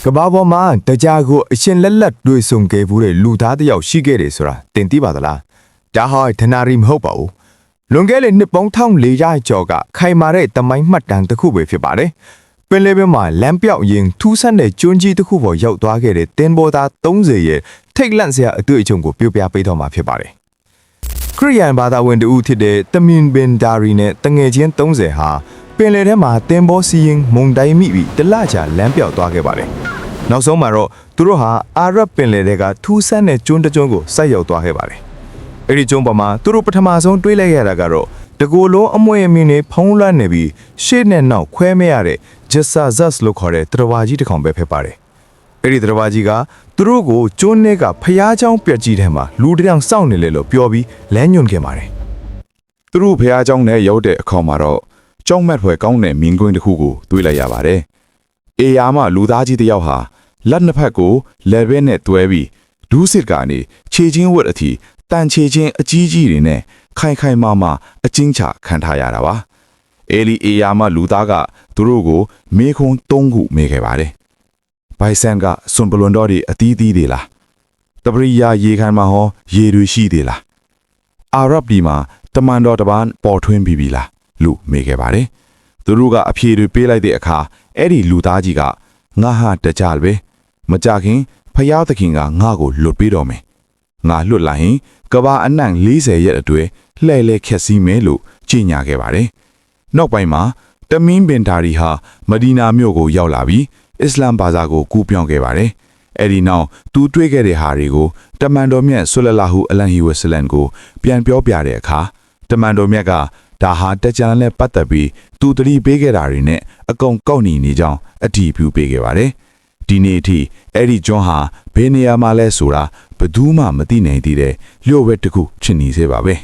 ကဘာပေါ်မှာတရားကိုအရှင်လက်လက်တွေ့ဆုံခဲ့ဘူးတဲ့လူသားတစ်ယောက်ရှိခဲ့တယ်ဆိုတာတင်သိပါသလားဒါဟာထနာရီမဟုတ်ပါဘူးလွန်ခဲ့တဲ့နှစ်ပေါင်း1400ကျော်ကခိုင်မာတဲ့တမိုင်းမှတ်တမ်းတစ်ခုပဲဖြစ်ပါတယ်ပင်လယ်ပြင်မှာလမ်းပြောက်ရင်ထူးဆန်းတဲ့ကျွန်းကြီးတစ်ခုပေါ်ရောက်သွားခဲ့တဲ့တင်ပေါ်သား30ရဲ့ထိတ်လန့်စရာအတွေ့အကြုံကိုပြောပြပေးတော့မှာဖြစ်ပါတယ်ခရစ်ယာန်ဘာသာဝင်တူဖြစ်တဲ့တမင်ဘင်ဒါရီနဲ့တငယ်ချင်း30ဟာပင်လယ်ထဲမှာတင်ပေါ်စီရင်မုန်တိုင်းမိပြီးတလကြာလမ်းပြောက်သွားခဲ့ပါတယ်နောက်ဆုံးမှာတော့သူတို့ဟာအာရပ်ပင်လယ်ထဲကထူးဆန်းတဲ့ကျွန်းတစ်ကျွန်းကိုဆိုက်ရောက်သွားခဲ့ပါတယ်အဲ့ဒီကျွန်းပေါ်မှာသူတို့ပထမဆုံးတွေးလိုက်ရတာကတော့တကိုယ်လုံးအမွှေအမြင်တွေဖုံးလွှမ်းနေပြီးရှေ့နဲ့နောက်ခွဲမရတဲ့ဂျက်ဆာဇတ်လို့ခေါ်တဲ့တရဝါကြီးတစ်ကောင်ပဲဖြစ်ပါတယ်အဲ့ဒီတရဝါကြီးကသူတို့ကိုကျွန်းထဲကဖျားချောင်းပြက်ကြီးထဲမှာလူတစ်ယောက်စောင့်နေလေလို့ပြောပြီးလမ်းညွှန်ခဲ့ပါတယ်သူတို့ဖျားချောင်းနဲ့ရောက်တဲ့အခါမှာတော့ကြောက်မက်ဖွယ်ကောင်းတဲ့မြင်းကွင်းတစ်ခုကိုတွေးလိုက်ရပါတယ်အေယာမလူသားကြီးတစ်ယောက်ဟာလက်နှစ်ဖက်ကိုလက်ဘဲနဲ့တွဲပြီးဒူးစစ်ကနေခြေချင်းဝတ်အထိတန်ခြေချင်းအကြီးကြီးတွေနဲ့ခိုင်ခိုင်မာမာအချင်းချခံထားရတာပါအေလီအေယာမလူသားကသူတို့ကိုမေခွန်း3ခုမေးခဲ့ပါတယ်ဘိုင်ဆန်ကစွန်ပလွန်တော်တွေအသီးသီးတွေလားတပရိယာရေခိုင်မှာဟောရေတွေရှိသေးလားအာရပ်ပြည်မှာတမန်တော်တပန်းပေါ်ထွင်းပြီးပြီလားလို့မေးခဲ့ပါတယ်သူတို့ကအဖြေတွေပေးလိုက်တဲ့အခါအဲ့ဒီလူသားကြီးကငါဟာတကြပဲမကြခင်ဖယားသခင်ကငါ့ကိုလွတ်ပေးတော်မယ်ငါလွတ်လာရင်ကဘာအနှံ့40ရက်အတွင်းလှဲ့လဲခက်စီးမယ်လို့ကြေညာခဲ့ပါတယ်နောက်ပိုင်းမှာတမင်းဘင်ဒါရီဟာမဒီနာမြို့ကိုရောက်လာပြီးအစ္စလမ်ဘာသာကိုကူးပြောင်းခဲ့ပါတယ်အဲ့ဒီနောက်သူတွေ့ခဲ့တဲ့ဟာတွေကိုတမန်တော်မြတ်ဆွလလာဟူအလန်ဟီဝဆလန်ကိုပြန်ပြောပြတဲ့အခါတမန်တော်မြတ်ကဒါဟာတကြံနဲ့ပတ်သက်ပြီးသူတတိပေးခဲ့တာတွေနဲ့အကုန်ကောက်ညီနေကြောင်းအတည်ပြုပေးခဲ့ပါတယ်ဒီနေ့အထိအဲ့ဒီကျွန်းဟာဘယ်နေရာမှာလဲဆိုတာဘယ်သူမှမသိနိုင်သေးတဲ့လျှို့ဝှက်တစ်ခုဖြစ်နေစေပါပဲ